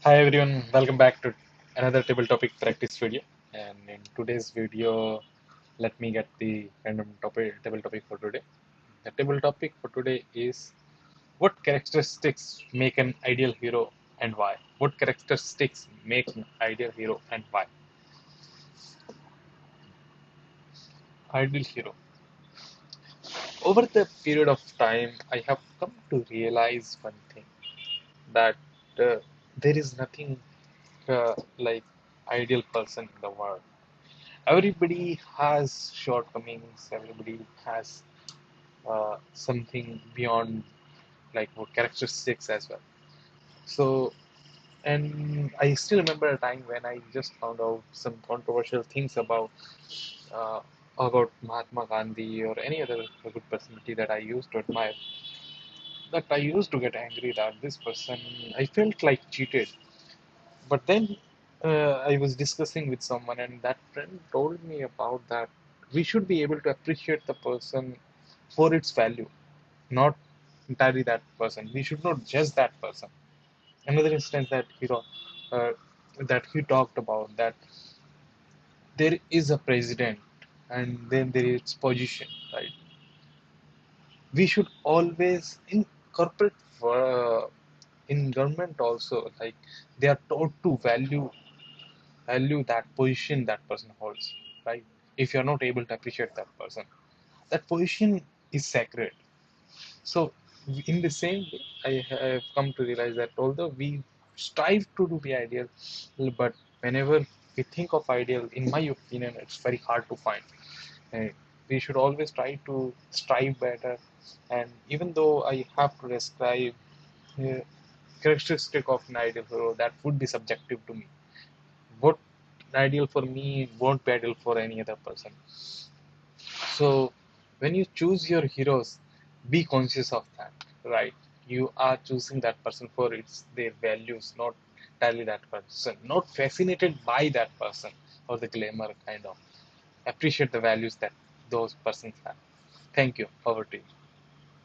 Hi everyone, welcome back to another table topic practice video. And in today's video, let me get the random table topic for today. The table topic for today is what characteristics make an ideal hero and why? What characteristics make an ideal hero and why? Ideal hero. Over the period of time, I have come to realize one thing that uh, there is nothing like ideal person in the world. Everybody has shortcomings. Everybody has something beyond like what characteristics as well. So, and I still remember a time when I just found out some controversial things uh, about Mahatma Gandhi or any other good personality that I used to admire. That I used to get angry that this person I felt like cheated. But then I was discussing with someone, and that friend told me about that we should be able to appreciate the person for its value, not entirely that person. We should not judge that person. Another instance that uh, that he talked about that there is a president, and then there is position, right? We should always in corporate in government also, like they are taught to value that position that person holds, right? If you're not able to appreciate that person, that position is sacred. So, in the same way, I have come to realize that although we strive to do be ideal, but whenever we think of ideal, in my opinion, it's very hard to find. And we should always try to strive better. And even though I have to describe uh, characteristic of an ideal hero, that would be subjective to me. What ideal for me won't be ideal for any other person. So when you choose your heroes, be conscious of that, right? You are choosing that person for its their values, not entirely that person, not fascinated by that person or the glamour kind of. Appreciate the values that those persons have. Thank you. Over to you.